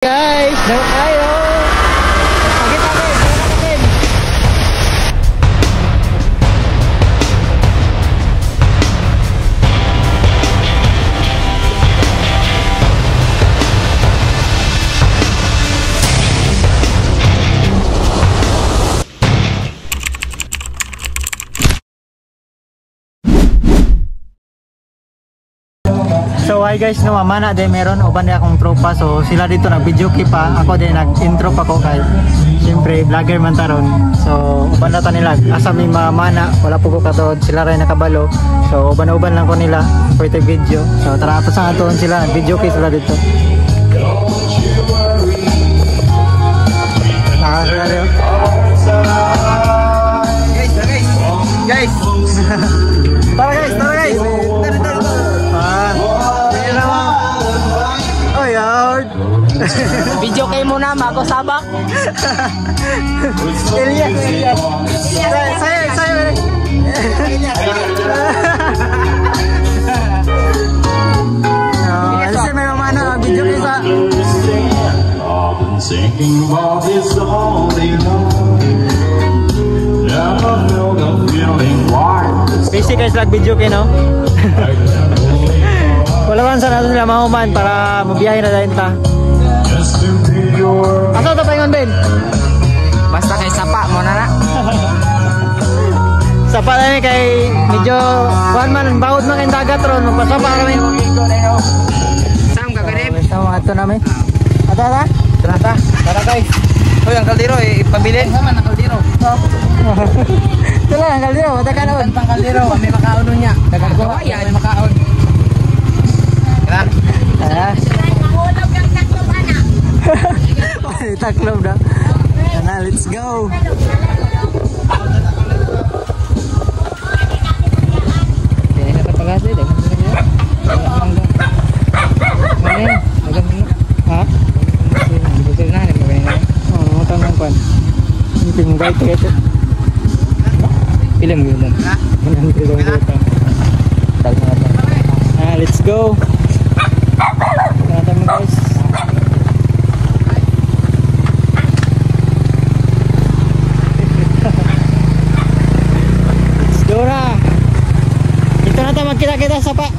Guys, daw tayo. Pagit natin. So hi guys, no mamana din meron uban din akong tropa, so sila dito nag-video pa, ako din nag-intro pa ko kay siyempre vlogger man taron. So uban na ta nila asa mi mamana, wala po ko katod, sila rin nakabalo. So uban-uban lang ko nila for the video. So tara ato sa aton sila, video sila dito. Guys. Tara guys. Video kayo muna, Mago Sabak. Elias. Saya. Alisin mo yung mana, video kita. Busy guys, lag video kayo, no? Wala man sana sila mahuman para mabiyahe na dahil ta. Asa ito paingon, Ben? Basta kay Sapa mo na. Sapa na ni kay medyo kuhan man, bawod man kayong dagat ron. Magpasapa kami. Saan ka ganip? Sama ito namin. Ata? Tara guys. Hoy, ang kaldero, ipabilin. Sama na kaldero. Ito lang, ang kaldero. Mata ka noon. Ang kaldero, may makaon nun niya. Dagang ko, may makaon. Tara. Taklob na. Yan, let's go. Let's go. Guys. Magkita-kita sa pa.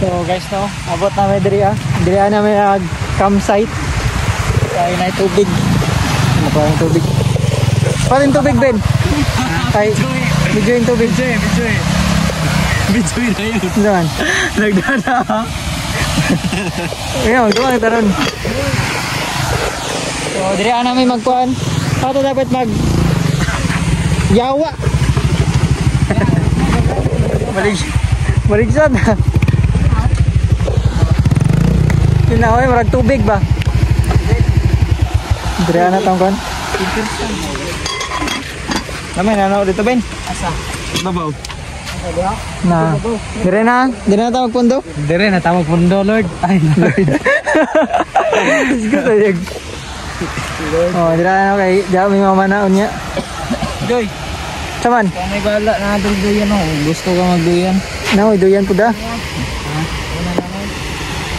So guys, no, abot namin diri namin campsite. Ay na tubig. Ano pa yung tubig? Parin tubig, Ben. Ay, video yung tubig. Video na yun. Doon. Nagdana. Ayun, doon taron. So diri namin magkuhan. Ato dapat yawa. Maligsan. Tinaoy marag tubig ba? Dira na tong kon. Naman ano dito, Ben? Asa? Babaw. Na. Dire na ta magpundo? Dire na ta magpundo, Lord. Ay, Lord. Gusto. Oh, dira na kay dami mamanaon niya. Joy. Saman? Kanay bala na duyan oh. Gusto ka magduyan? Naoy, duyan po da.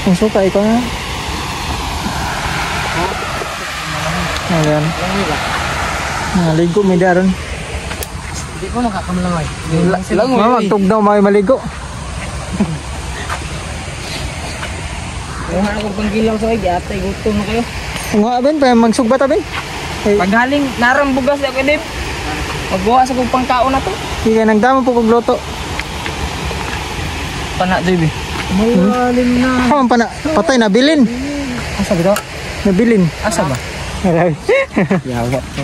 Ang suka ikaw na. Ayan. Naligo may daron. Hindi ko nakakamlangoy. Magtugnaw may maligo. Kung ano kong panggilaw sa kayo, atay gutom na kayo. Nga Ben, pa magsugbat Ben. Paghaling narambugas ako din. Magbuha sa kong pangkaon na to. Sige, nagdamo po kong loto. Pana, Joy. Malalim na. Kaman pana, patay, nabilin. Asa ba ito? Nabilin. Asa ba? Marami. Yawa to.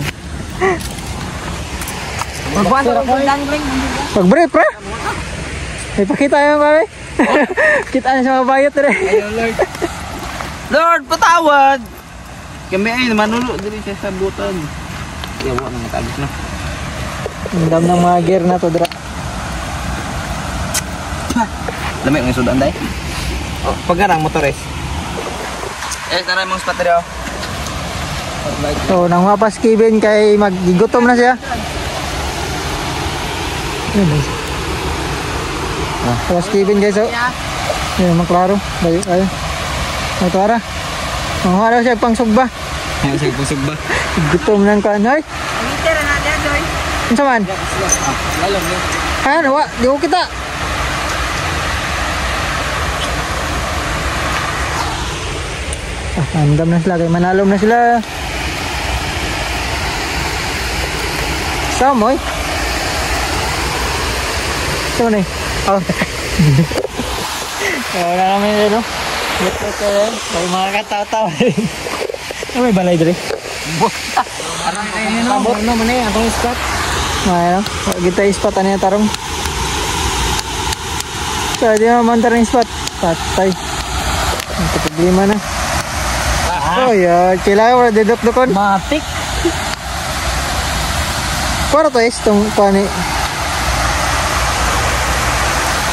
Magbuha sa kong dangling. Pag-brief, pre. May pakita yung pare. Kita na siya mabayot, pre. Ayo, Lord. Lord, patawad. Kami ay manulo diri sa sabutan. Yawa nang tabis na. Ang dam ng mga gear na to, dra. Lami ang sudan day. Oh, pagarang motores. Tara mong spot daw. So, nang mapas Kevin kay magigutom na siya. Mapas Kevin guys, oh. Yan, maklaro. Ayo. May tuara. Mga daw siya pang sugba. Ayan sa pusugba. Gutom nang kan hoy. Liter na dia doy. Unsa man? Lalong yun. Ano wa? Di ko kita. Andam na sila kay manalom na sila. Samoy. Saan na oh. Wala namin yun, no? Ito ko yan. May mga katataw. Ano may balay dali? Arang na yun, no? Ano man eh, atong spot. Ano? Kita spot ano yung tarong. So, di naman tarong spot. Patay. Ang problema na. Oh, yeah. Kailangan mo na didok-dokon. Matik. Para to is itong pani.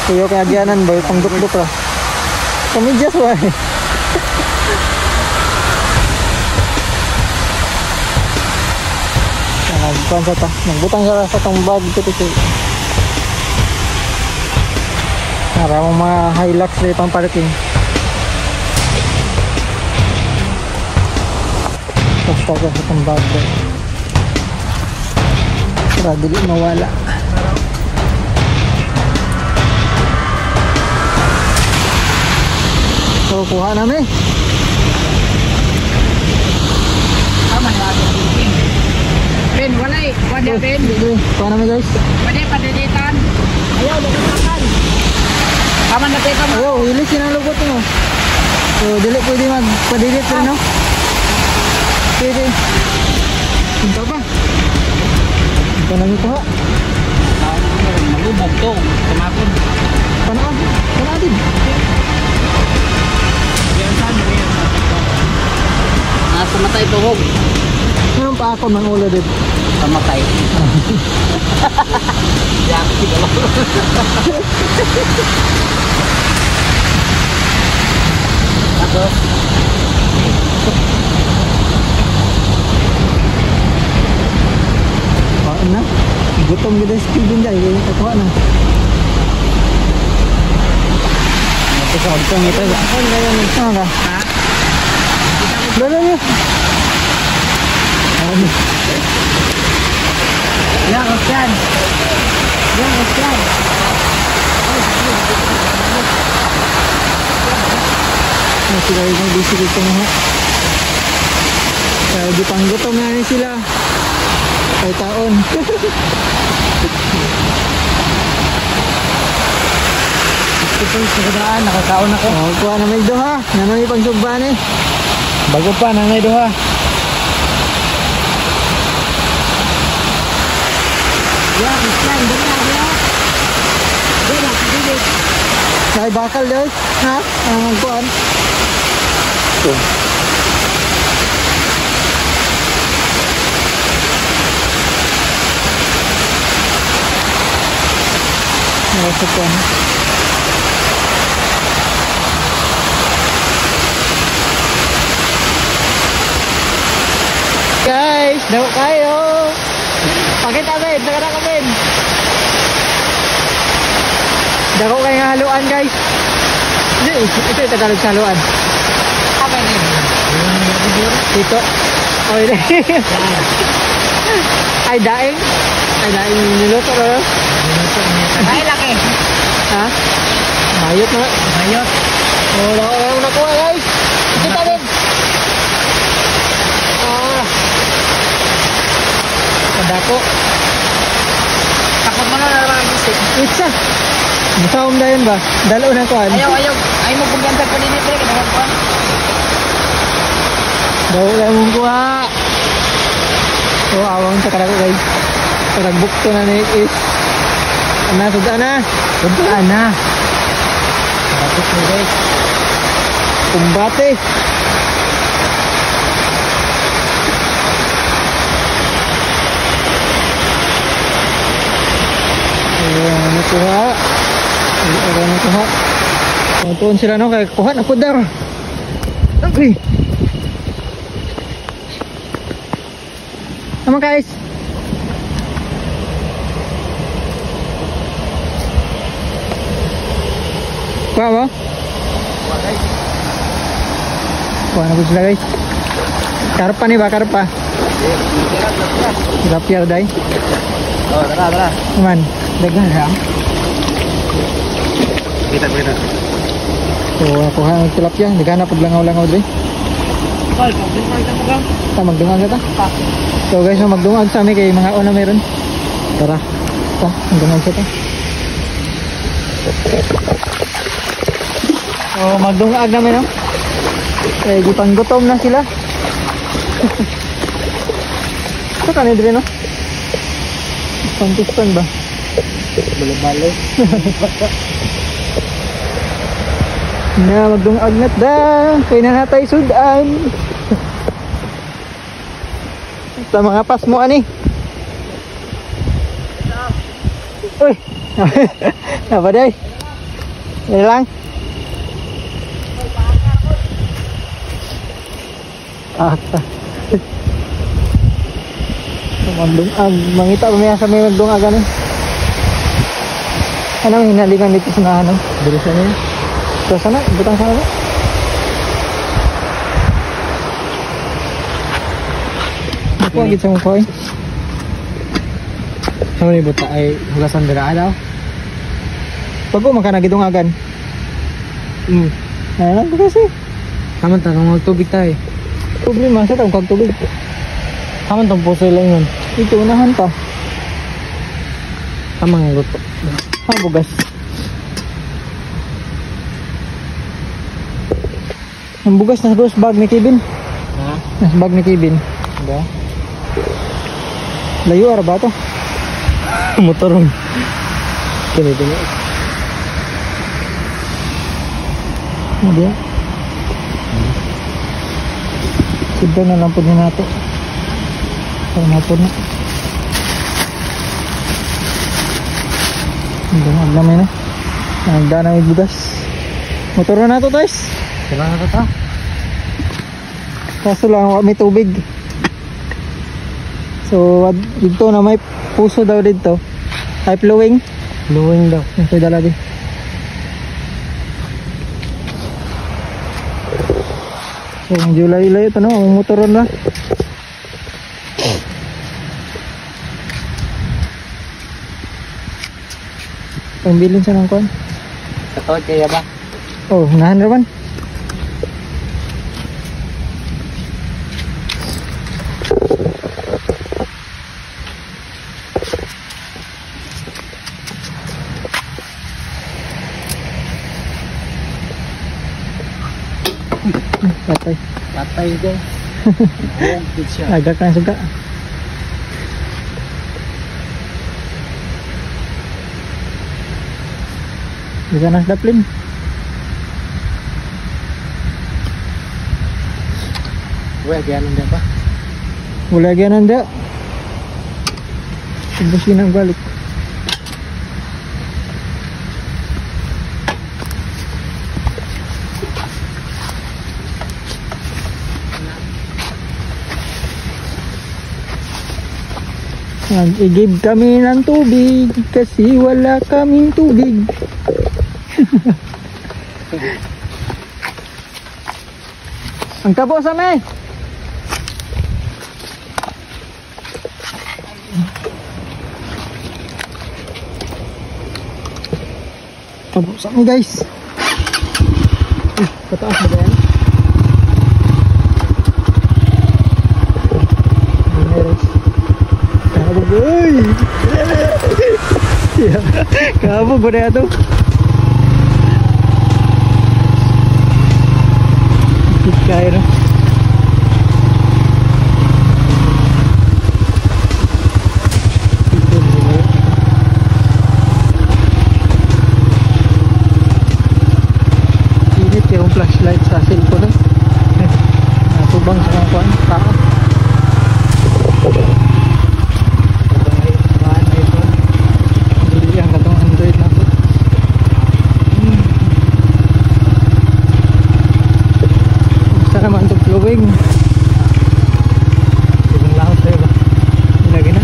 Kuyo kaya agyanan ba? Pang duk-duk lah. Kamidyas ba eh. Nagbutan sa ta. Nagbutang sa itong bag ito. Maraming mga Hilux na pang parking. Basta ka sa itong bag. Para dili mawala. So, kuha namin. Tama na ako. Ben, walay. Wala Ben. Kuha namin guys. Pwede padilitan. Ayaw, magkakakan. Tama na tayo kamo. Ayaw, ilis sinalugot mo. So, dili pwede magpadilit rin, no? Pwede. Ito ba? Ito namin kuha. Malubog to. Tumakon. Panatid. Yan saan mo yan. Nasa matay tuhog. Anong pa ako ng ulo dito? Pamatay. Yak, sigalo. Ako. Kain na. Gutom gila si Kevin dyan. Yung katuwa na. Nagkakagtong ito. Ano ngayon? Saan ka? Ha? Lalo niyo. Yan, Osyan. Yan, Osyan. Sila yung bisikit ko na. Kaya di pang gutom na rin sila. Kay taon. Ito yung sagadaan. Nakakaon ako. Kuha na may duha. Naman yung pagsugban eh. Bago pa, nanay duha. Yan, Osyan. Dali na, dali na. Dali na, dali na. Kaya bakal doon. Ha? Ang kuhan. Ito. Nakasap ko na. Guys, daw kayo. Pakita Ben, saka na ka Ben. Dako kayo nga haluan guys. Ito yung Tagalog sa haluan. Apa ini? Dito. Oh, ini. Ay daing. Ay daing niluto ko. Ay, laki. Ha? Mayot na. Ayos. Oh, wala ko nakuha guys. Kita din. Ah. Kadako. Takot mo na naman ang bisik. Itsa. Masawam na yun ba? Dalo na kuhan. Ayaw, ayaw. Ayaw mo kumpiyansa pa din ito. Kinakuha ko. Dalo na mong kuha. Oh, awang sa kadako guys. Nagbukto na ni is. Ana, sudaan na. Sudaan na. Bakit mo guys? Kumbate. Ayan, ano kuha? Ayan, ano kuha? Tuon sila no, kaya kuha na pudar. Okay. Tama guys. Kuha mo? Kuha na po sila guys. Karpa ni ba? Karpa. Tilapia day. Oh, tara. Cuman, dagan lang. Kita. So, nakuha ng tilapia. Dagan na pag langaw-langaw day. Magdungag na ta. So guys, magdungag sa amin kay mga una meron. Tara. Magdungag sa ta. So, magdungag namin no. Kaya gipang gutom na sila. Ito ka nidri no? Pantispan ba? Bale-bale. Na magdungag na da. Kaya na natay sudan. Sa mga pas mo ani. Uy. Apa day? Ilang. Magdungag, mangita pa may sa may magdungag ano. Anong hinalingan dito sa ano? Bilisan niya. So sana, butang sana ba? Ako agad sa mukha eh. Sama ni buta ay hugasan dira daw. Pag ko makanagidungagan. Ayun ko kasi. Kaman tanong magtubig tayo. Problema sa tawag tubig. Kaman tong puso lang yun. Ito unahan pa. Kamang luto. Bugas. Ang bugas na sa bag ni Kevin. Ha? Nasa bag ni Kevin. Diba? Layo ara ba ito? Motorong. Ganito na. Hindi ah. Sudah na lang po din nato. Pag nato na. Hindi na aglamay na. Nagdaan na may bugas. Motor na nato guys. Sila na ito. Kaso lang may tubig. So dito na may puso daw dito. Ay flowing. Flowing daw. Ito dala din. So medyo layo-layo ito no. Ang motoron na. Pambilin siya ng kuwan. Katawad kaya ba? Oh, nahan naman. Patay. Patay ko. Agak na suga. Bisa nas daplin. Wala kaya nanda pa? Wala kaya nanda. Subusin ang balik. Nag-i-give kami ng tubig kasi wala kaming tubig. Ang kabo sa may. Kabo sa may guys. Pataas na ba yan? Uy! Kabog ko na ito. Kaya no? Init yung flashlight sa cellphone eh. Natubang sa mga kuwan. Tao. Flowing. Ibang lahat tayo ba? Lagi na.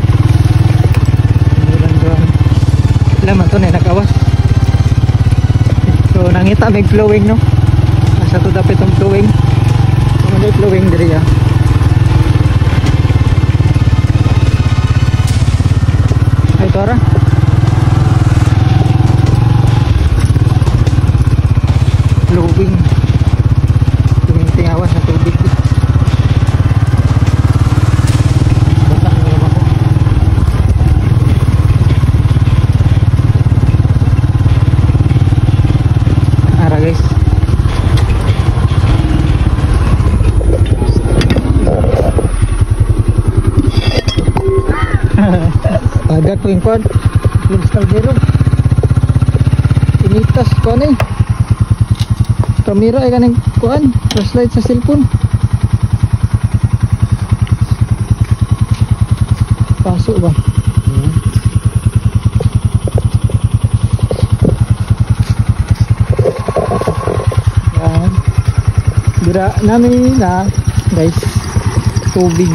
Laman to na nakawas. So nangita may flowing no. Nasa to dapat itong flowing. May flowing diri ah. Ay tara. Flowing. Tumintingawan sa tubig. Basta ang naman ako. Ara guys. Agak ko yung kwan. Lunes Caldero. Initas ko ano eh. Kamera ay kaning kuan. Flashlight sa cellphone. Pasok ba? Yan. Dira namin na guys. Tubig.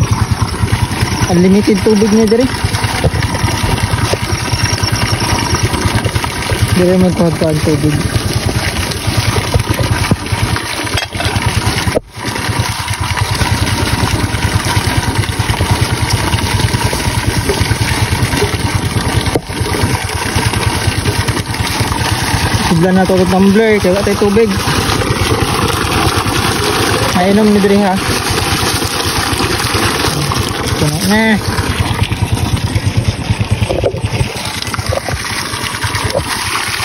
Unlimited tubig niya diri. Diri man ko ang tubig. Sigla na to tumbler kaya wala tayo tubig. Nainom ni diri ha. Puno na.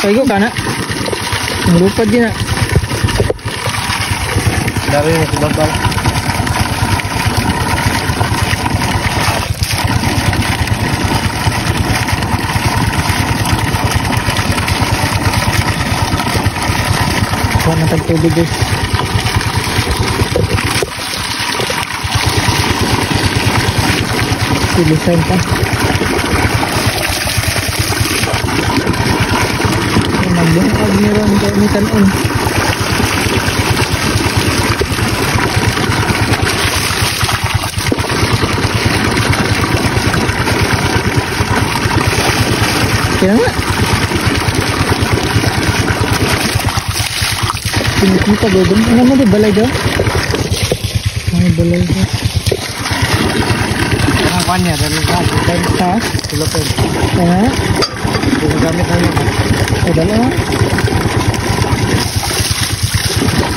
Paigo ka na. Lupad din na. Dari na si Babal. Kuha na tag-tubig guys. Pilisan pa. Nagbungkag meron kaya may tanon. Kaya nga. Pinita doon. Ano mo di balay daw? Ay balay daw. Ang kwan niya, dari sa Ha? Philippines. Kaya nga. Ginagamit namin. Ay dalawa.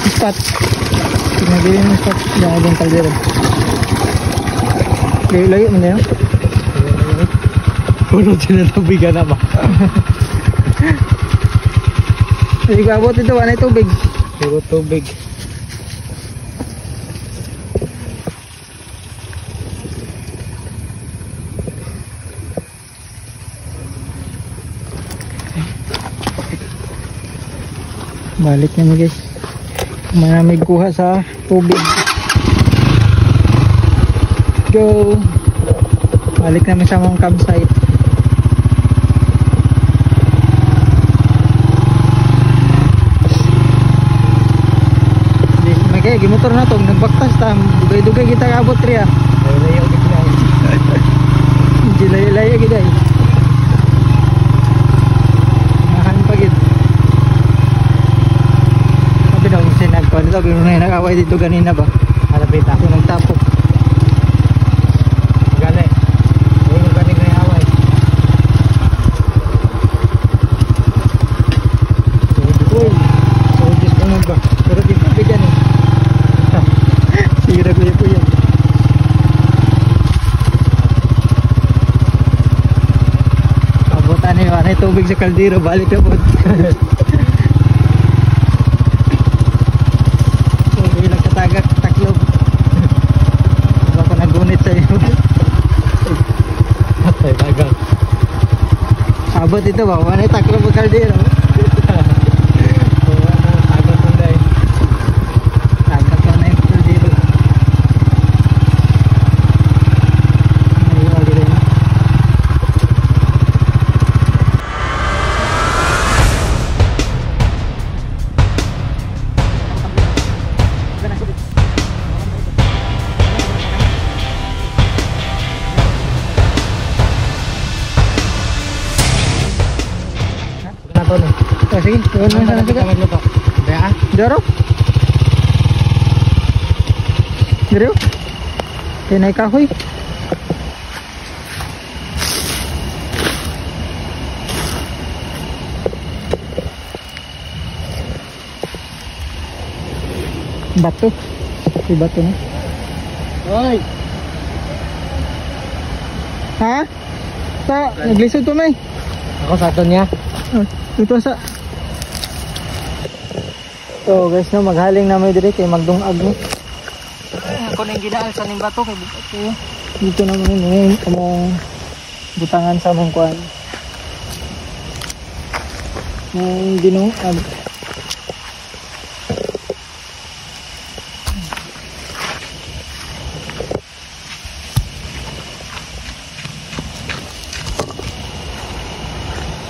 Spot. Pinagawin mo spot. Yan yung kaldero. Layo mo na yun. Puno sinatubigan na ba? Hindi ko abot ito. Wala tubig. Puro tubig. Balik naman guys. Maraming kuha sa tubig. Go. Balik namin sa mga campsite. May kaya gimotor na to. Nagbaktas tam. Dugay-dugay kita kabot riya. Layo kita. Hindi layo-layo kita eh. Mahan pagid. Sabi daw kasi nagkuhan dito. Binunay nag-away dito ganina ba? Halapita. So nagtapok. Gani. Yung gani na away. Uy. So just ano ba? Pero di pa bigyan eh. Sira ko yan. Abutan nila. Ano tubig sa kaldero. Balik na po. Bilang katagak, taklob. Diba ko nagunit sa iyo? Patay dagang. Abot ito ba? Wala yung taklob ang kaldero. Agad tunday. Tagak ko na yung kaldero. Ayun, agad rin. Nato ni. Oh, sige, tuwan mo sana sikat. Kaya Daro? Dire. Kaya kahoy. Bato. Si bato na. Hoy! Ha? Sa naglisod pa may. Ako sa ato niya. Ito sa. So guys no, maghaling na may dire kay magdungag no. Ako nang ginaal sa ning bato kay buto. Dito naman ni kamong butangan sa mong kuan. Ginungag.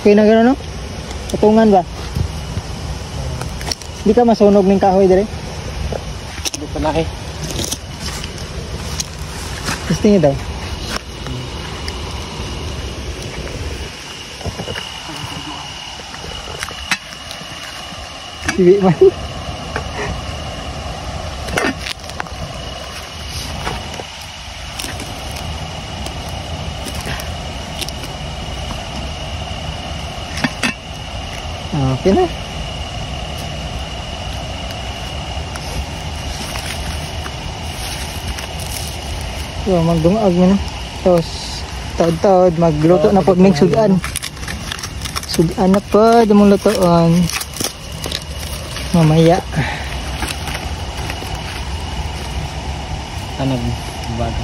Okay na gano'n no? Patungan ba? Di ka masunog ng kahoy dire? Hindi pa na eh. Gusto niyo daw? Siwi man. Okay na. So, magdungag mo na. Tapos, taod-taod, magluto na po ng sudan. Sudan na po, damong lutoon. Mamaya. Tanag bago.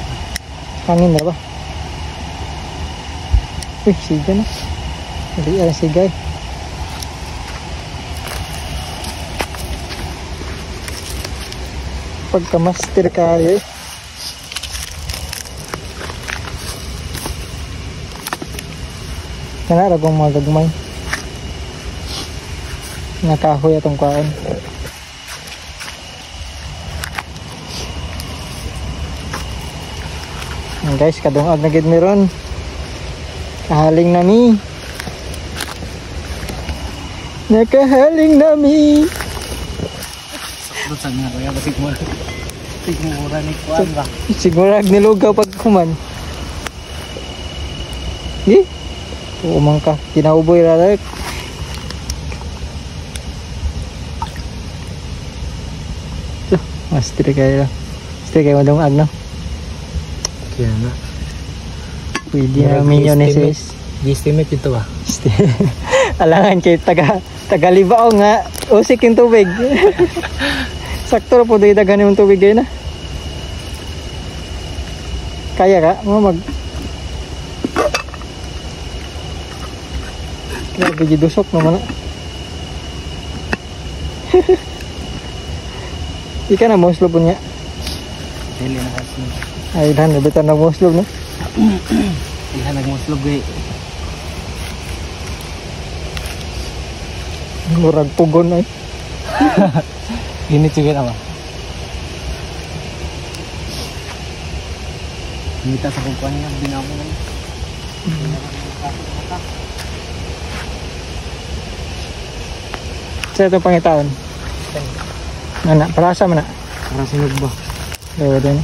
Hangin na ba? Uy, siga na. Hindi ang sigay. Pagka-master kayo eh. Nanara kong mga gagmay. Nakahoy atong kain. Yan guys, kadungag na gid meron. Kahaling nami. Nakahaling nami. Doon sa nga kaya basig mo. Sigmura ni kuan ba? Siguro nilugaw pag kuman. Di? Umang ka, kinauboy radak. Master kayo. Master kayo madungag no? Kaya na. Pwede na minyoneses. Estimate ito ba? Alangan kay taga-libao nga. Usik yung tubig. Sakto na po doon dagan yung tubig kayo na. Kaya ka? Mag grabe gidusok naman na. Ika na muslo po niya. Dili na kasi. Ay dan betan na muslo no. Iha nagmuslog eh. Murag pugon ay. Ini juga apa? Minta sa kumpanya binamo na. Sa ito pangitaon. Mana, parasa mana? Para sunod ba? Dawa din.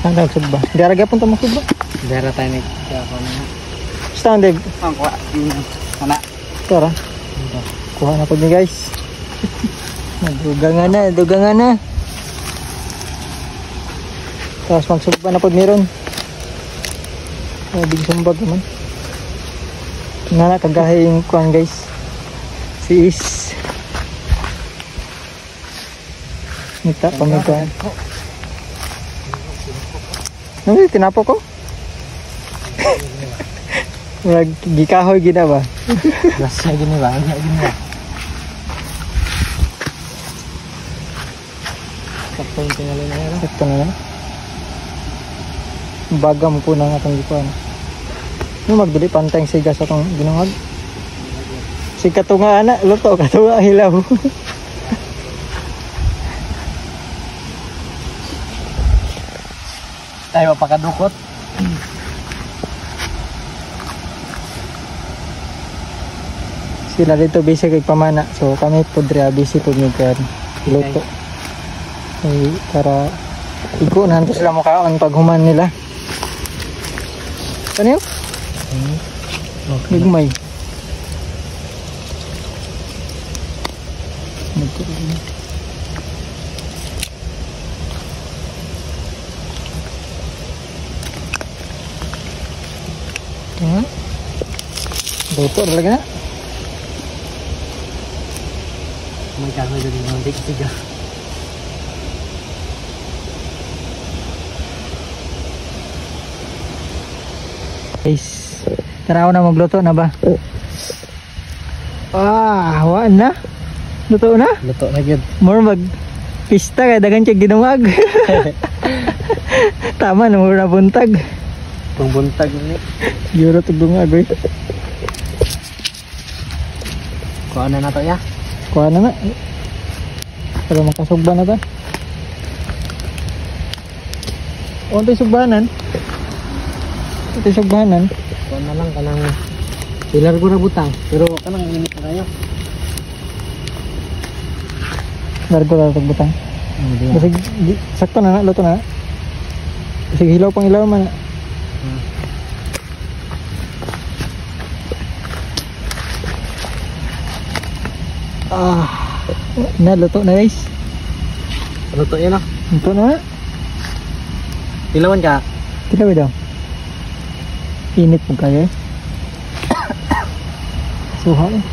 Ano ba? Daraga pun tamak ba? Dara tayo ni ako na. Stand dig. Ang kuha. Ana. Tara. Kuha na po ni guys. Dugangan na. Tapos magsumba na po meron. Big sumbag naman. Nana kagahe yung kuhan guys. Si Is. Nita pamigyan. Ano tinapo ko? Murag gikahoy gina ba? Gas na gini ba? Sakto yung tingali na yun. Sakto na yan. Bagam po na nga itong gikuhan. Yung magdali pantay siga sa itong ginungag. Si katunga anak, luto, katunga hilaw. Tayo mapakadukot. Sila dito busy kay pamana. So kami po dre busy po ni kan luto. Okay, para igo na sila mukhaon pag human nila. Ano yun? Higmay. Luto talaga na. May kahoy din ng tig-tiga. Guys, tanaw na magluto na ba? Waan na. Luto na? Luto na yun. More mag pista kay dagan siya ginungag. Tama na mura buntag. Pang buntag ni. Yuro tugdungag oy. Kuha na to ya. Kuha na na. Para makasugba na ta. Unti sugbanan. Unti sugbanan. Kuha na lang kanang pilar ko na butang. Pero kanang init na kayo. Largo na tagbutang. Basig sakto na na, luto na. Basig hilaw pang ilaw man. Luto na guys. Luto yun ah. Luto na. Ilawan ka. Tilaw daw. Init po kayo eh. Suha eh.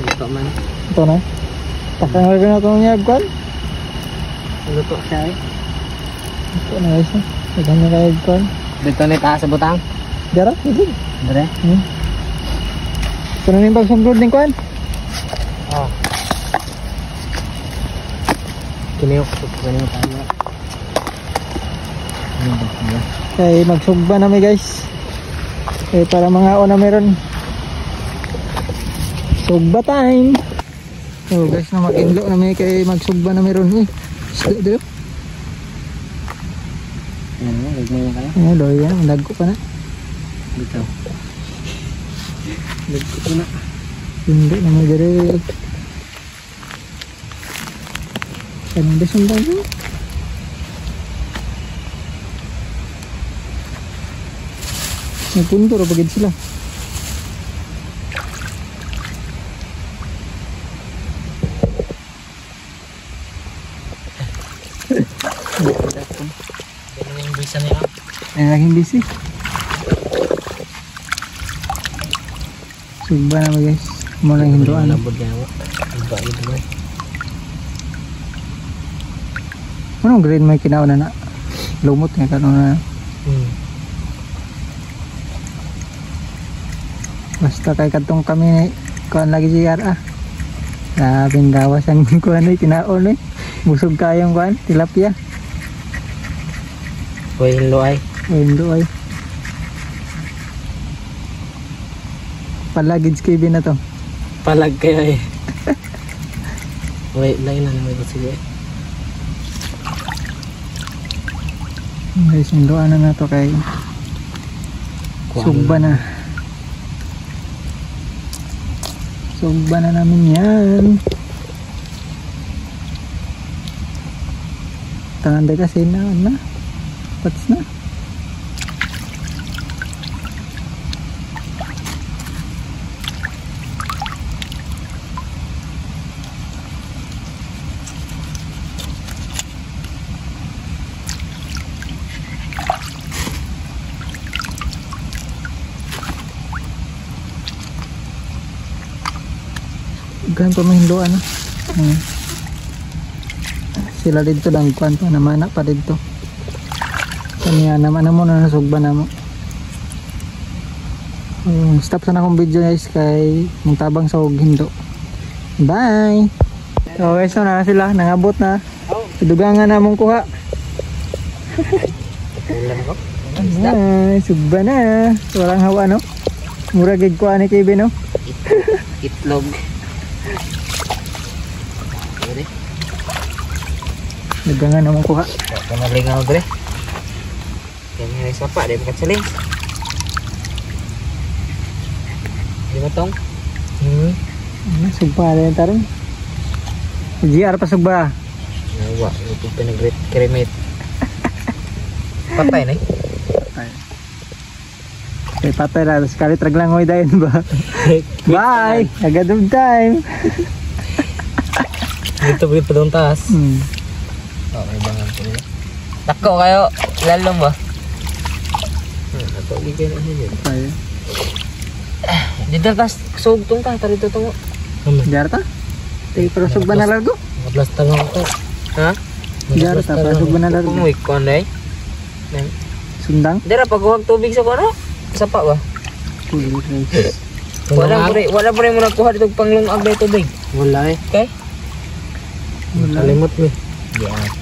Luto man. Ito na. Takang lagi na itong niyagkwan. Luto siya eh. Ito na guys eh. Lagyan niya kayo niyagkwan. Dito na taas sa butang. Dara, sige. Dere. Ito na yung pagsunggod ng kwan. Oh. Kiniyok tayo. Okay, magsugba na may guys. Okay, para mga na meron. Sugba time. So guys, na mag-inlo na may kay magsugba na meron. Isda dito. Lagmay na kayo. Loy yan, nagko pa na. Dito. Lagko ko na. Hindi na may dire. Anong desumba nyo? Nagpunto ro pagid sila. Yung bisa niya. Ay, naging busy. Sugba na mo guys. Muna yung hinduan. Labod niya ako. Iba ito mo. Anong grade may kinauna na? Lumot nga kanuna na. Basta kay katong kami kuan lagi siya Grabing gawas ang kuan ay kinaon eh. Busog kayong kuan, tilapia. Hoy, hinlo ay. Indo ay. Palagid skibin na to. Palag kayo eh. Wait, lain na naman ito sige. Guys, hinduan na to kay sugba na. Sugba na namin yan. Tanganday kasi na. Pats na. Ganun pa mahinduan sila dito lang kuan pa namana pa dito kanya naman na mo na nasugba na mo. Stop sana akong video guys kay mungtabang sa hindo. Bye. So guys, na sila nangabot na. Dugangan na mong kuha. Ay, sugba na. Walang hawa no. Mura gig kuha ni Kevin no. Itlog. Dugangan na mong kuha. Ito na rin ako dre. Kaya may sapa, di makat saling. Di ba tong? Sugba na yung tarong. GR pa sugba. Nawa, ito pinag-cremate. Patay na eh. Okay, patay na. Sekali traglangoy dahil ba? Bye! Agad of time. Dito balik pa doon taas. Oh, may bangan ko nila. Tako kayo, lalo ba? Ako, ligay na siya dyan. Ay. Dito tas, sugtong ta, tarito tungo. GR ta? Tay, pero sugba na largo? Mablas tanong ako. Ha? GR ta, pero sugba na largo. Kumuik ko anday. Sundang? Dira, pagkuhag tubig sa kono? Sapa ba? Wala pa rin mo nakuha dito panglungag na tubig. Wala eh. Okay? Kalimot mo.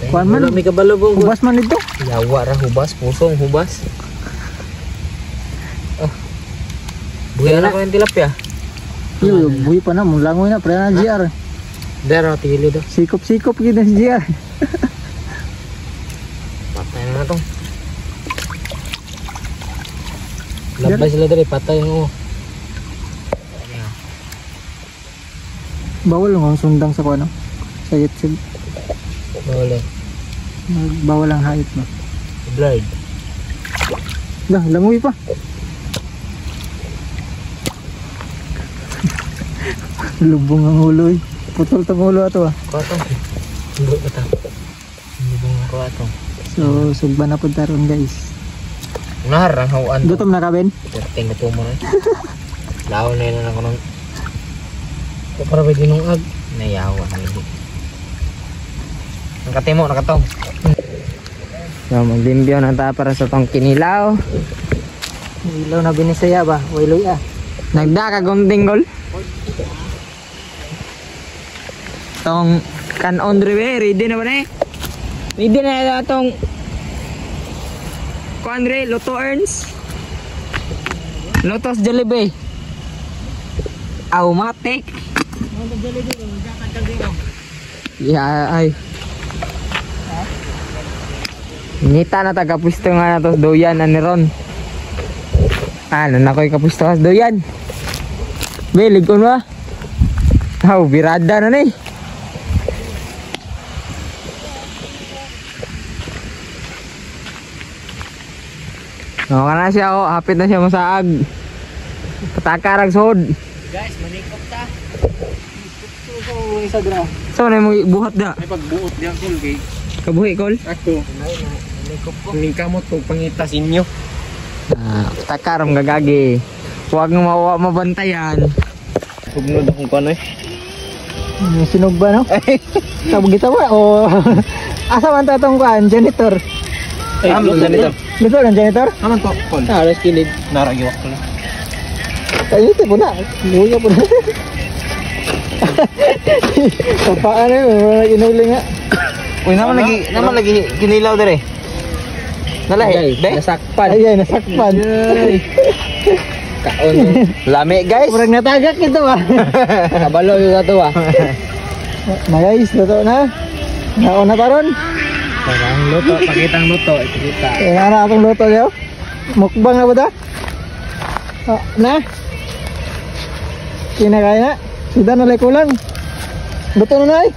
Kuan man? Wala may kabalubong. Hubas man dito? Yawa ra, hubas. Pusong hubas. Oh. Buhay na ko yung tilapia. Yo, buhay pa na. Mulangoy na. Pre na GR. Dara, tigilo daw. Sikop-sikop gina si GR. Patay na to. Labay sila dari, patay yung Bawal lang ang sundang sa kuano. Sa YouTube. Bawal eh. Bawal ang hayop mo. Blurred. Dah, langoy pa. Lubong ang ulo eh. Putol tong ulo ato ah. Kuha to. Hindi ba ta? Hindi ba nga kuha to? So, sugba na punta ron guys. Nahar ang hawan. Gutom na ka, Ben? Tingin na tumo na. Lao na yun ako ng... Ito para ba ginungag? Nayawa na hindi. Nakatimo, nakatong. So, maglimbyo na tayo para sa tong kinilaw. Ilaw na binisaya ba? Wailoy ah. Nagdaka gunting gol. Tong kanon drive, ready na ba na eh? Ready na itong Kuandre, Lotto Earns Lotus Jollibee Automatic. Yeah, ay ngita na taga-pwisto nga na to doyan na ni Ron. Ano na ko'y kapwisto kas doyan. Bilig ko ba? Oh, birada na ni. No, kana siya oh, hapit na siya masaag. Patakarag sod. Guys, manikop ta. So, isa dra. So na mo buhat da. May pagbuot diyan kol kay. Kabuhi kol. Ako. Manikop ko. Ning kamot ko pangitas inyo. Takaram gagagi. Huwag nga mabantayan. Sugnod akong kuno eh. Sinog ba no? Sabog kita ba? O asa man ta tong kuan, janitor. Janitor. Dito lang janitor? Aman po kol. Alas kilid. Naragiwak ko na. Ay, ito po na. Luya po na. Kapaan na yun, inuling nga. Uy, naman lagi kinilaw dire. Nalahi, be? Nasakpan. Ay, nasakpan. Kaon. Lami guys. Murag natagak ito ah. Kabalo yung ato ah. Na guys, luto na. Naon na taron. Parang luto, pakitang luto. Ipakita. Kaya na akong luto niyo. Mukbang na ba da? Oh, na. Kinakaya na. Sudah na kulang. Luto na na eh.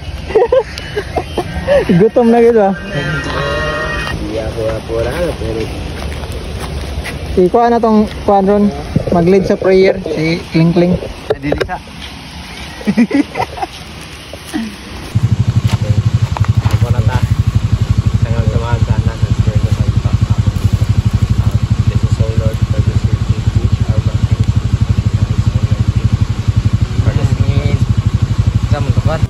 Gutom na gitu ah. Iya, pura-pura pero Ikuha na tong kuan ron. Mag-lead sa prayer si Kling Kling. dili sa. Ponata. Sangang samahan na sa Spirit of God. This is so Lord for this which our blessings for this need. Sama tukar.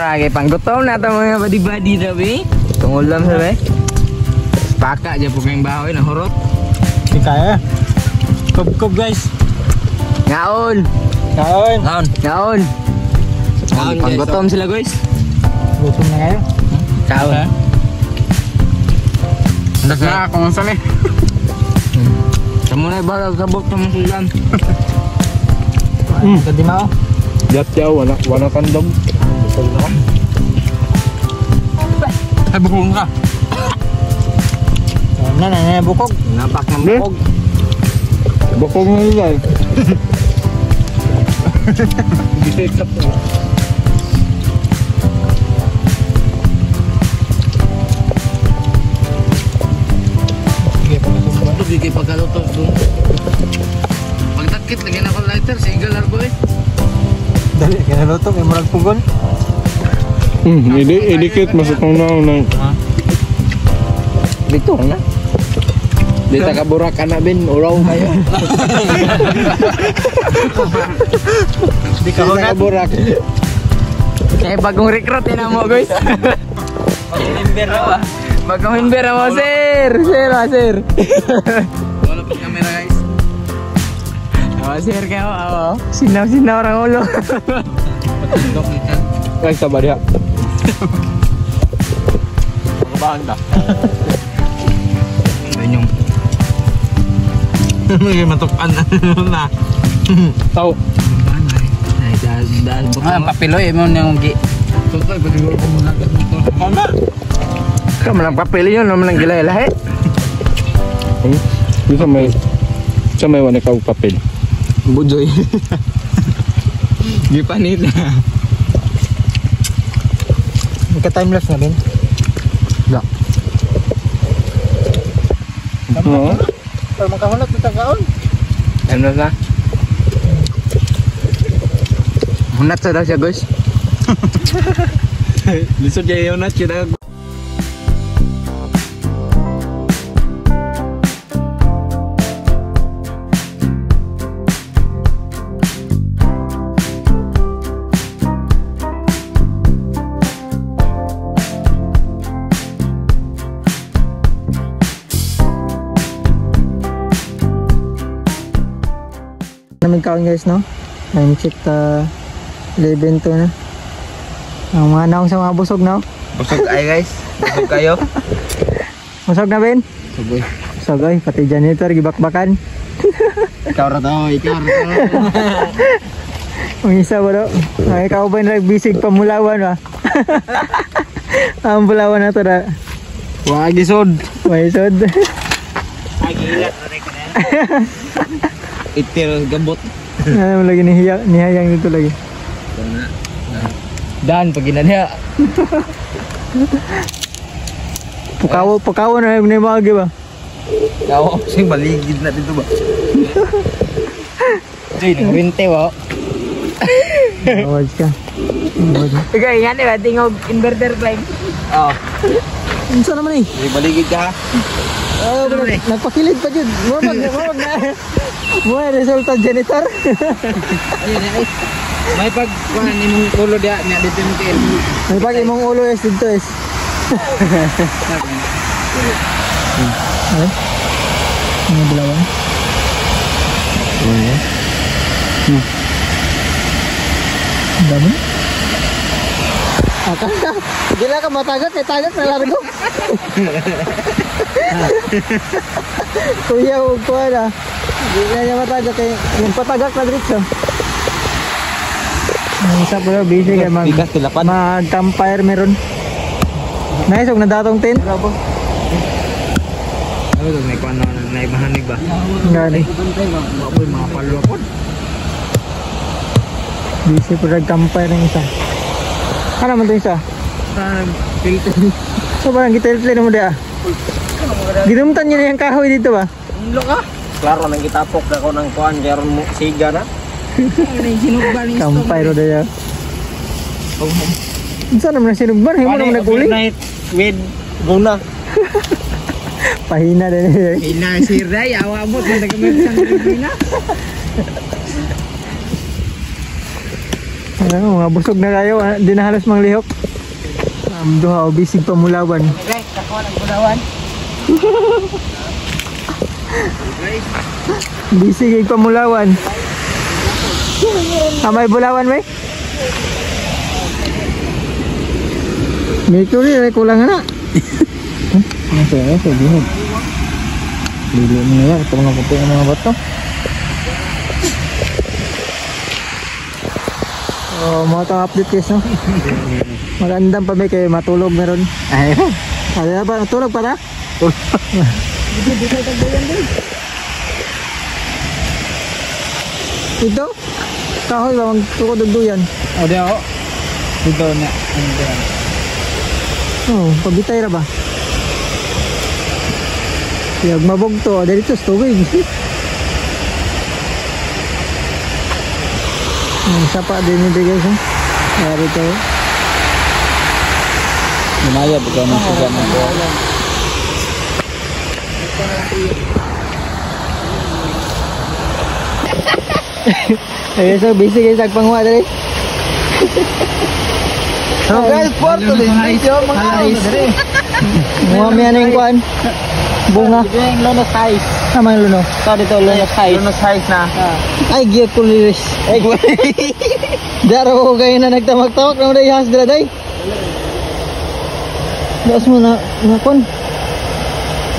Lagi panggutom na ito mga badi-badi sabi. Itong ulam sabi. Paka aja po kayong bahoy na hurot. Di kaya. Kub guys. Ngaon. Kaon. Ngaon. Ngaon. Ngaon panggutom sila guys. Gutom na kayo. Ngaon. Andas na ako ng sali. Kamu na ibalag sabot ng sulan. Kadi mao. Jatya, wala kandom. Ay, bukong ka. Na bukog. Napak ng bukog. Bukong nga nila eh. Gisitap na. Ito, di kayo pagkaluto doon. Pagtakit, lagyan ako lighter, single largo eh. Dali, kinaluto, may murag pugon. Idikit, masukong na ng... Dito na. Di takaburak ka na bin, uraw kayo. Di ka hunat. Takaburak. Eh, bagong recruit yun mo guys. Member na ba? Bagong member mo, sir. Sir. Wala pa camera guys. Sir kayo, sinaw orang ulo. Ay, sabar ya. Pagkabahan ka. Banyong. May matukan na. Tao. Ay, dahil baka papiloy mo yung gi. Tutoy, pagiguro ko muna ang motor. Mama! Kamu lang papili yun, naman ang gilay-lahi. Sa may wala ka papel. Bujoy. Gipanit na. Magka-timelapse na, Ben. Da. Oo. Pero makahunat na tagaon. Ano na? Hunat sa daw siya guys. Lisod niya yung nat yun. Namin kaon guys, no? Time check 11 to na. Ang mga naong sa mga busog, no? Busog ay guys. Busog kayo. Busog na, Ben? Suboy. Busog ay, pati janitor, gibakbakan. Ikaw ra to. Ang isa ba, no? Ay, ikaw ba nagbisig pamulawan, ba? Ang bulawan na to na. Wag isod. May isod. Agilat na rin ko na. Itir gambot. Ano lagi nihayang dito lagi. Dan pag ginaniya. Pukawo na yung nimagi ba? Kawo sing baligid na dito ba. Jay, nagwinte wa. Awas ka. Ikaw ingani ba tingog inverter claim. Oo. Unsa naman eh? May baligid ka. Nagpakilid pa dyan. Mawag na. May resulta janitor. Ayun ay. May pag kuan imong ulo dia nya dito yung tail. May pag imong ulo is dito is. Ay? May bulawan? Dami? Akala, gila ka matagak, tagak na largo. Kuya, huwag ko na. Gila niya matagak, yung patagak na diretso. Ang isa po busy kaya mag-campfire meron. Nice, huwag na datong tin. Ano to may kuan na naibahanig ba? Gani. Apoy mga palo po. Busy po nag-campfire ng isa. Ano naman ito isa? Filter. So parang gitiltle mo dia. Ginumtan niya na yung kahoy dito ba? Ulo ka. Klaro nang kitapok na ko ng kuan karon mo siga na. Sinugban ni Campfire dia. Saan naman sinugban? Hindi mo naman nag-uling? With guna. Pahina din niya. Hina si Ray, awa mo kung nagkamit sa hina. Ano, mga busog na kayo, di na halos mang lihok. Duha o bisig pamulawan. Ray, kakuha ng bulawan. Bisig ay pamulawan. May bulawan may? May tuli, may kulang na. Masaya, sa bihog. Lili mo na yan, ito mga puti ng mga bato. So, mga itong update guys, no? Magandang pa may kayo matulog meron. Ay, Ano na ba? Natulog pa na? Ito? Kahoy ba? Magtukod ang duyan. o di ako. Dito na. Oo, pabitay ra ba? Yag mabog to. Dahil ito, tubig. Sapa din ito guys. Dari ito. Lumaya, bigyan mo siya ng buwan. Ayun, so busy guys. Nagpangwa dali. So guys, porto din. Mga ice. Mga miyan na yung kuhan. Bunga. Ito yung Lonos Heights. Tama yung luno. Ito dito, Lonos Heights. Lonos Heights na. Ay, giyat ko liris. Ay, Daro ko kayo na nagtamak-tamak na mga ihas dila day. Das mo na kun.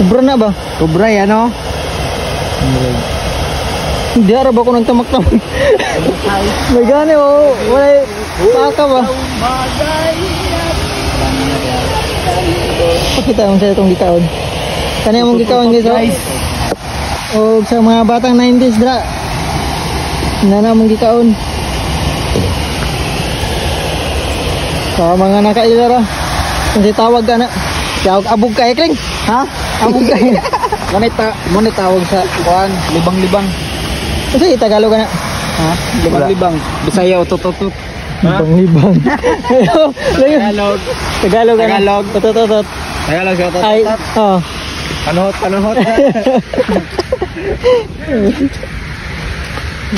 Sobra na ba? Kubra yan, no? Hindi ara ba ko nagtamak-tamak? May gani oh. Wala paka ba? Pakita mo sa itong gikaon. Kanya mong gikaon guys. O sa mga batang 90s dra. Nana mong gikaon. Sa mga nakailara. Kasi tawag ka na. Tawag abog ka ekling. Ha? Abog ka. Ngunit tawag sa kuhan, libang-libang. Kasi Tagalog ka na. Ha? Libang-libang. Bisaya, utut-utut. Libang-libang. Tagalog. Tagalog ka na. Tagalog. Tutot-tutot. Tagalog siya, Ay, utut-utut. oh. Panuhot.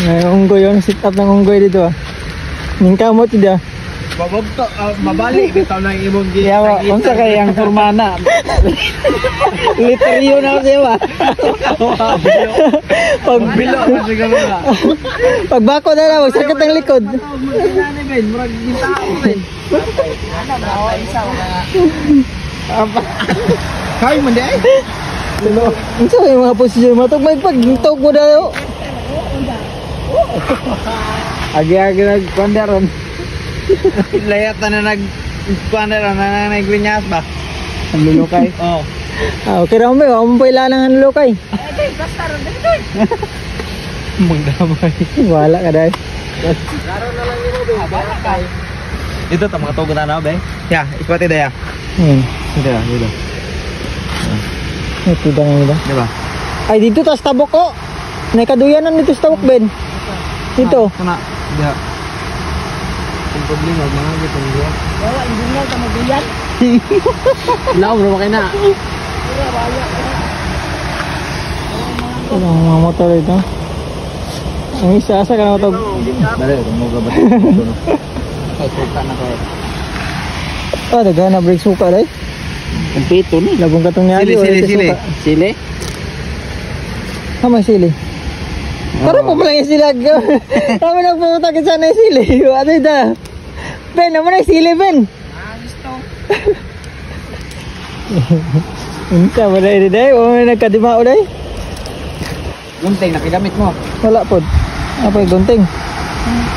May unggoy yung sit up ng unggoy dito ah. Ning kamot ida. Babagto, mabalik bitaw na imong Yawa, unsa kay ang formana? Literyo na siya ba? Pagbilo ka siguro na. Pagbako na lang, magsakit ang likod. Murag ben, murag gintao ben. Kay man di ay. Unsa yung mga posisyon mo? Tug may pagtog mo daw. Agi-agi nagpandaron. Layat na nagpandaron na nagwinyas ba? Ang lulukay. Oo. Ah, okay raw mo, mo pa ilanang ang lulukay. Magdamay. Wala ka dahil. Ito ta mga tugon na be. Ya, ikwati daya. Dito. Ito daw nila. Di ba? Ay dito tas tabok ko. May kaduyanan dito sa tabok Ben. Dito. Kana. Diha. Ang problema mga gitong diha. Wala, hindi nga ka mag-iyan. Law bro kay na. Ano ang mga motor ito? Ang isa ka na matog. Dali, mo ga ba? Kay suka na ko. Ah, daga na break suka dai. Ang pito ni. Labong katong niya. Sili. May sili. Para po pala yung sili. Kami nagpumunta ka sana yung sili. Ano ito? Ben, naman yung sili, Ben. Unsa wala ini day, o may nagkadimao day. Gunting nakigamit mo. Wala pod. Apa yung gunting?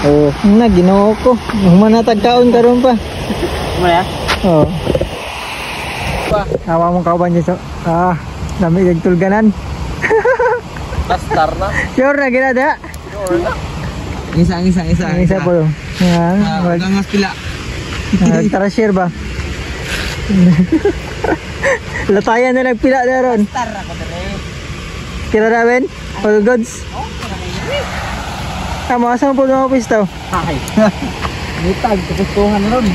Oh, na ginoo ko. Humanatag kaon karon pa. Mo ya? Oh. Awa mong kauban niyo so. Ah, lamig ang tulganan. Pastar na. Sure na ginada. Isa. Ang isa po. Yan. Gangas pila. Tara share ba? Latayan na nagpila na ron. Tara ko dali. Kira namin? All goods? Tama, saan po mga pistaw? Ay. Nitag kupustuhan ron.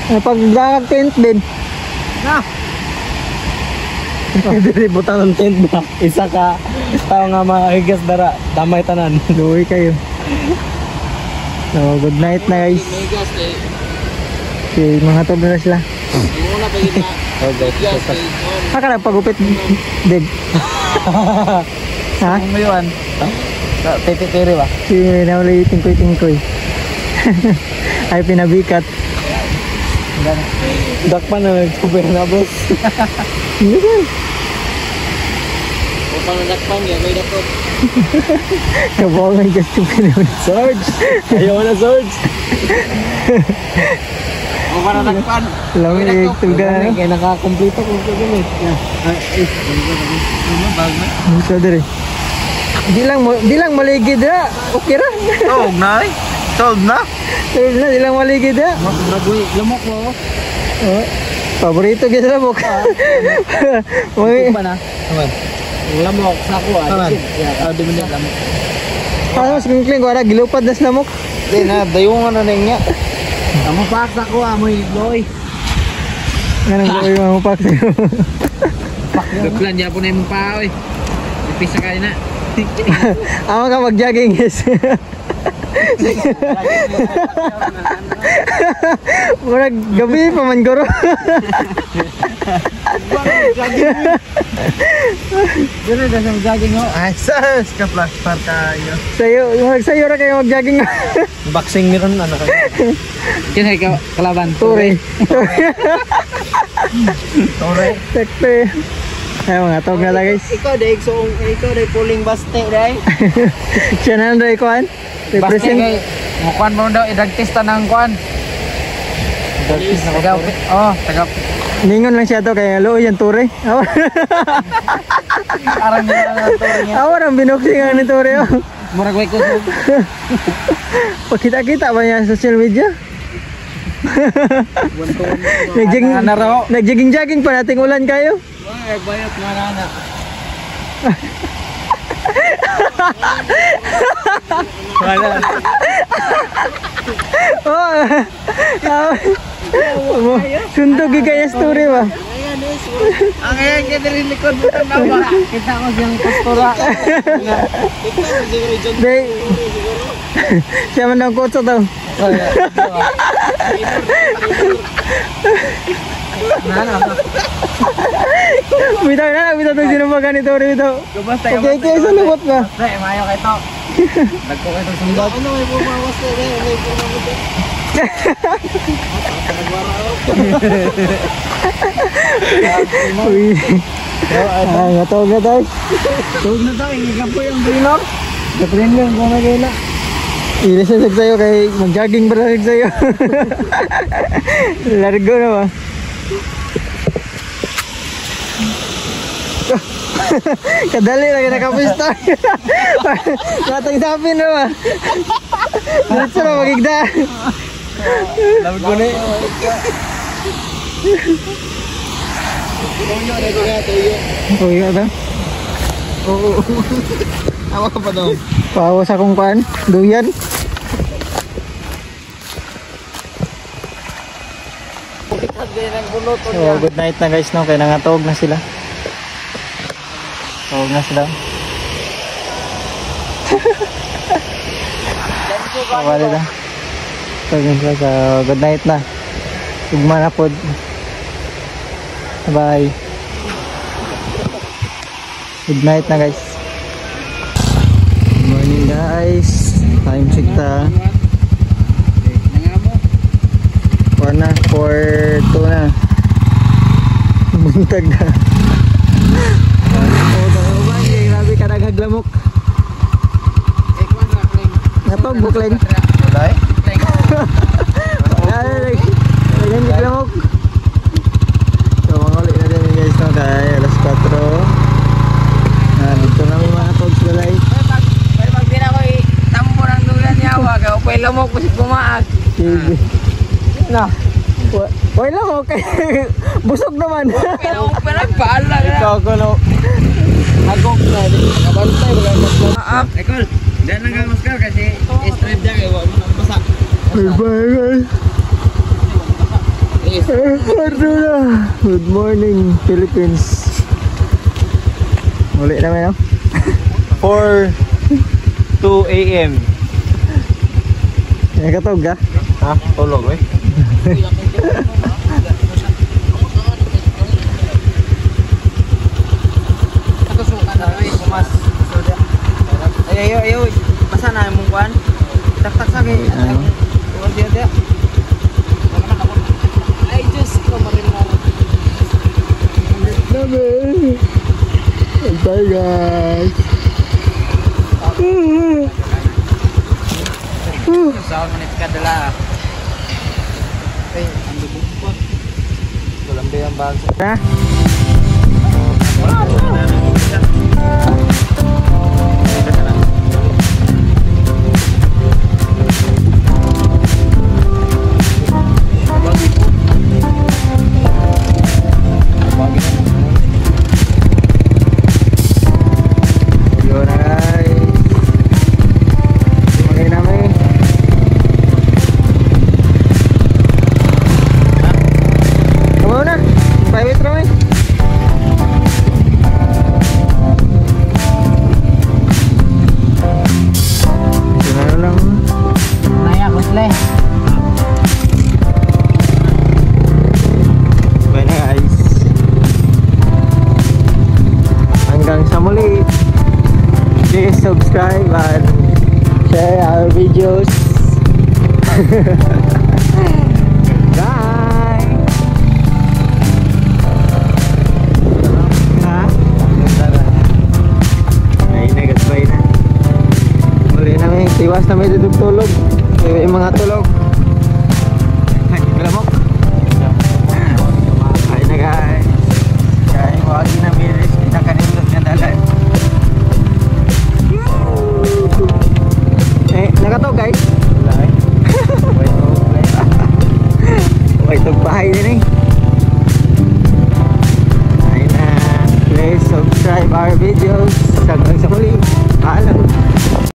Pag-dragag tent din. Na. Dili butang ng tent ba? Isa ka. Tao nga mahigas dara. Damay tanan. Luwi kayo. So, good night na guys. Megas eh. Okay, mga tob na sila. Muna pa yun na. Okay. Yes, Saka nagpagupit, Deb. Ha? Kung ngayon. Titiri ba? Si nauli tingkoy-tingkoy. Ay pinabikat. Dakpan na nagsuper na boss. Kung paano nakpang yan, may dapat. Kabongan ka stupid. Sarge! Ayaw na, Sarge! Ako pa na nagpan. Lamig tugan. Kaya nakakomplito ko ito ganit. Ito dire. Di lang maligid na. Okay ra. Tawag na eh. Solve na. Tulad na, di lang maligid na. Nagway, lamok mo. Oh, paborito kita lamok. Pa na. Naman. Lamok sa ako ah. Naman. Di mo na lamok. Ano mas kling ko ara gilupad na sa lamok. Di na, dayungan na niya. Amo pa sa ako ah, mo igloy. Ganun ko yung mamupak sa'yo. Duklan niya po na yung pa oy. Ipisa ka na. Ako ka mag-jogging guys. Murag gabi pa man guro. Dito na sa jogging ho. Ay, sus! Ka-flash par kayo. Sayo ra kayo mag-jogging. Boxing meron ano kayo. Kinay ka kalaban. Tore. Tore. Sekte. Ay mga tawag na guys. Ikaw day pulling baste day. Siya na rin kuhan. Baste Represent. kay mukuan mo daw idagtista ng kuan. Taga taga Ningon lang siya to kaya looy yan Tore. arang na tore niya. Awan ang binuksingan ni Tore. Murag way kusog. Pagkita-kita ba niya sa social media? Naro. Nagjaging-jaging pa nating ulan kayo. Bayot nga na. Wala. Suntugi kaya story ba? Ang ayan kaya din likod mo na ba? Kita ko siyang pastora. Day. Siya man ang kotso daw. Bitaw itong sinubagan ni Tori bitaw. Okay, sa lubot ba? Pre, mayo kay to. Nagko kay to sundot. Ano may bumawas na rin? May bumawas na. Uy. Tawag na tayo. Tawag na tayo, hindi ka po yung brinor. Kaprin lang kung nagayla. Ilisasag sa'yo kay mag-jogging ba lasag sa'yo? Largo na ba? Kadali lagi nakapista. Matang sapin na ba? Dito na magigda. Lamig ko na eh. Uy, ano? Oo. Awa ka pa daw. Pawas akong kuhan. Duyan. So, good night na guys, no? Kaya nangatawag na sila. Tawag na sila. Kawali na. Tawag na sila. So, good night na. Tugma na po. Bye. Good night na guys. Good morning guys. Time check ta. 4:02 na. Buntag na. Grabe ka nagaglamok. Napag bukleng. Dai? Lagyan naglamok. So mga ulit na din guys no kay alas 4. Dito na may mga togs na light. Pag di na ko itambo ng dulan niya, wag ako pa ilamok kasi pumaag. Sige. Na. Wala lang okay. Busog naman. Pero bahala ka na. Ikaw ko no. Ako na din. Kabantay wala na. Ekol, dahil lang ka maskar kasi Straight dyan eh. Wag mo nang basa. Bye bye. Good morning Philippines. Uli naman no? 4:02 AM. Nakatog ka? Ha? Tulog eh. Ayo, basa na yung kuan. Tak sa kay. Tuwan dia. I just kamarin mo. Bye guys. Saan manit ka dala? Ay, ang lubog pa. Walang bayang bago. Ha? Yun na guys. Sumagay namin. Kumaw na. Private namin. Ito na lang. Naya, kusle. Bye na guys. Hanggang sa muli. Please subscribe and share our videos. Bye. Ha? Ay na guys, bye na. Muli namin, tiwas na may tutulog. Yung mga tulog. Ay, lamok. Ay na guys. Kaya wagi na miris kita kanindot nga dalan. Nakato guys. Wait, bahay din eh. Ay na. Please subscribe our videos. Hanggang sa muli. Paalam.